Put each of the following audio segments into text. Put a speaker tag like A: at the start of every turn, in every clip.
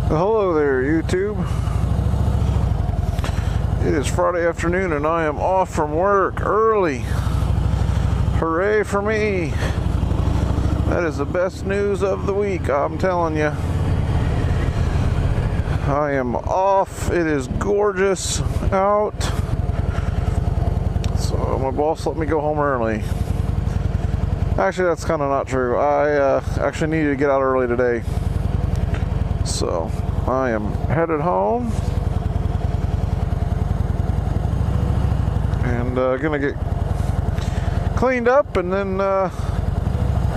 A: Hello there, YouTube. It is Friday afternoon and I am off from work early. Hooray for me. That is the best news of the week, I'm telling you. I am off. It is gorgeous out. So my boss let me go home early. Actually, that's kind of not true. I actually needed to get out early today. So I am headed home and gonna get cleaned up and then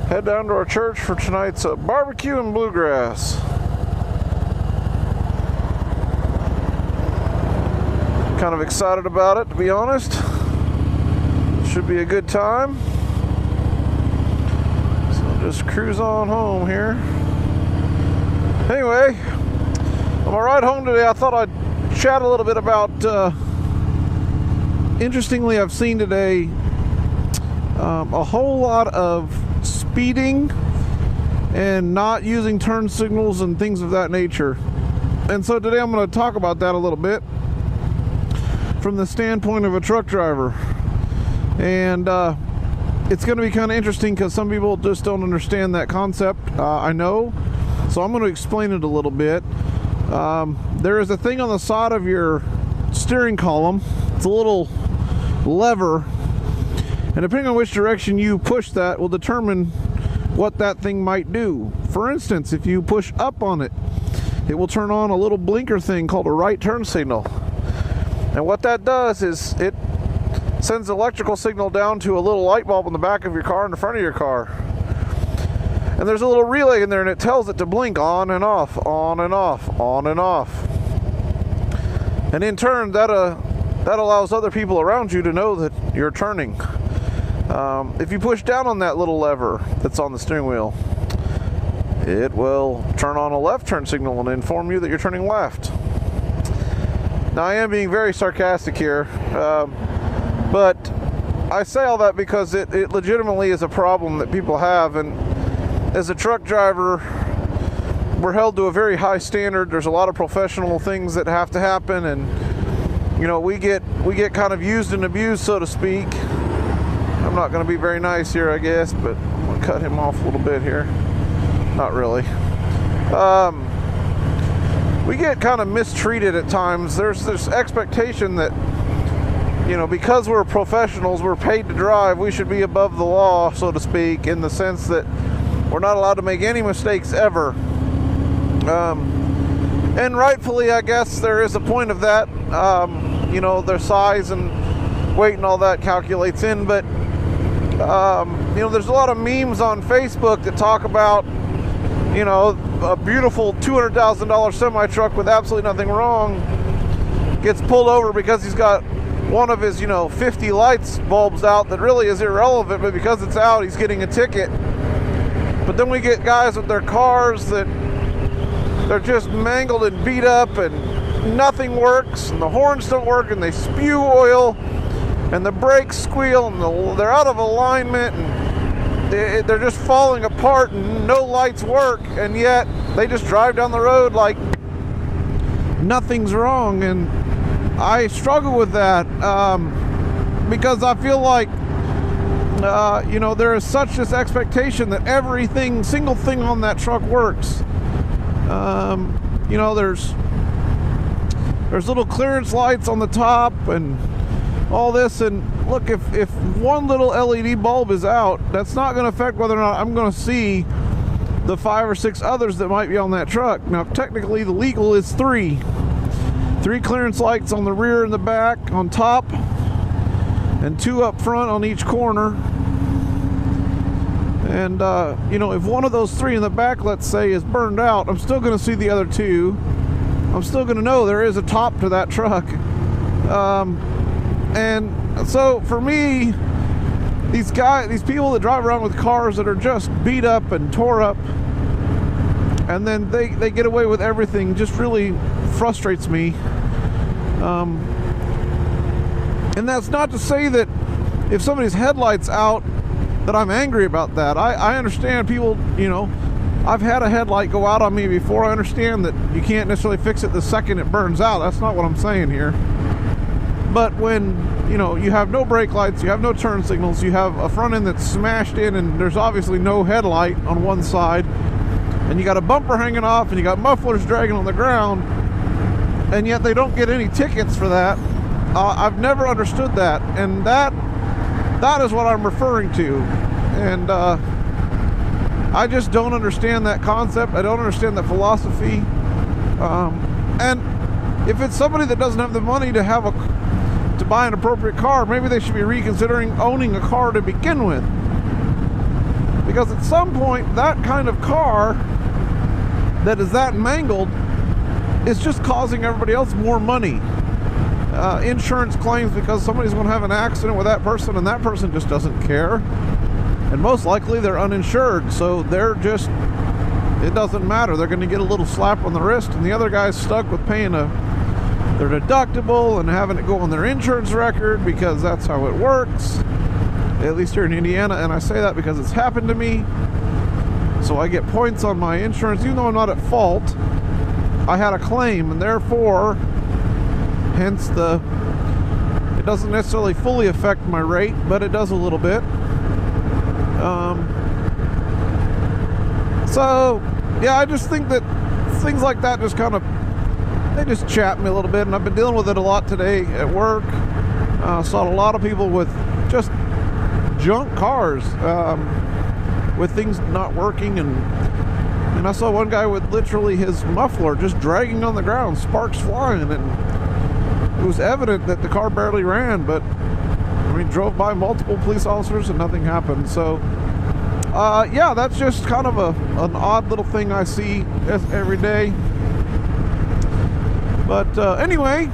A: head down to our church for tonight's barbecue and bluegrass. Kind of excited about it, to be honest. Should be a good time. So just cruise on home here. Anyway, on my ride home today, I thought I'd chat a little bit about, interestingly, I've seen today a whole lot of speeding and not using turn signals and things of that nature. And so today I'm going to talk about that a little bit from the standpoint of a truck driver. And it's going to be kind of interesting because some people just don't understand that concept. I know. So I'm going to explain it a little bit. There is a thing on the side of your steering column. It's a little lever. And depending on which direction you push that will determine what that thing might do. For instance, if you push up on it, it will turn on a little blinker thing called a right turn signal. And what that does is it sends an electrical signal down to a little light bulb in the back of your car and the front of your car. And there's a little relay in there and it tells it to blink on and off, on and off, on and off. And in turn, that allows other people around you to know that you're turning. If you push down on that little lever that's on the steering wheel, it will turn on a left turn signal and inform you that you're turning left. Now, I am being very sarcastic here, but I say all that because it legitimately is a problem that people have. And as a truck driver, we're held to a very high standard. There's a lot of professional things that have to happen, and you know, we get kind of used and abused, so to speak. I'm not going to be very nice here, I guess, but I'm going to cut him off a little bit here. Not really. We get kind of mistreated at times. There's this expectation that, you know, because we're professionals, we're paid to drive, we should be above the law, so to speak, in the sense that we're not allowed to make any mistakes ever. And rightfully, I guess there is a point of that. You know, their size and weight and all that calculates in. But, you know, there's a lot of memes on Facebook that talk about, you know, a beautiful $200,000 semi-truck with absolutely nothing wrong gets pulled over because he's got one of his, you know, 50 lights bulbs out that really is irrelevant, but because it's out, he's getting a ticket. But then we get guys with their cars that they're just mangled and beat up and nothing works and the horns don't work and they spew oil and the brakes squeal and they're out of alignment and they're just falling apart and no lights work, and yet they just drive down the road like nothing's wrong. And I struggle with that because I feel like you know, there is such this expectation that everything, single thing on that truck works. You know, there's little clearance lights on the top and all this. And look, if one little LED bulb is out, that's not going to affect whether or not I'm going to see the 5 or 6 others that might be on that truck. Now, technically, the legal is 3 clearance lights on the rear and the back on top, and 2 up front on each corner. And you know, if one of those 3 in the back, let's say, is burned out, I'm still going to see the other 2. I'm still going to know there is a top to that truck. And so for me, these people that drive around with cars that are just beat up and tore up, and then they get away with everything, just really frustrates me. And that's not to say that if somebody's headlights out that I'm angry about that. I understand people, you know, I've had a headlight go out on me before. I understand that you can't necessarily fix it the second it burns out. That's not what I'm saying here. But when, you know, you have no brake lights, you have no turn signals, you have a front end that's smashed in and there's obviously no headlight on one side, and you got a bumper hanging off and you got mufflers dragging on the ground, and yet they don't get any tickets for that. I've never understood that, and that is what I'm referring to. And I just don't understand that concept. I don't understand that philosophy. And if it's somebody that doesn't have the money to buy an appropriate car, maybe they should be reconsidering owning a car to begin with. Because at some point, that kind of car that is that mangled is just causing everybody else more money. Insurance claims because somebody's going to have an accident with that person, and that person just doesn't care. And most likely they're uninsured, so they're just, it doesn't matter. They're going to get a little slap on the wrist, and the other guy's stuck with paying their deductible and having it go on their insurance record, because that's how it works, at least here in Indiana. And I say that because it's happened to me, so I get points on my insurance even though I'm not at fault. I had a claim, and therefore, hence it doesn't necessarily fully affect my rate, but it does a little bit. So yeah, I just think that things like that just kind of, they just chat me a little bit, and I've been dealing with it a lot today at work. Saw a lot of people with just junk cars, with things not working, and I saw one guy with literally his muffler just dragging on the ground, sparks flying, and it was evident that the car barely ran, but I mean, drove by multiple police officers and nothing happened. So yeah, that's just kind of an odd little thing I see every day. But anyway,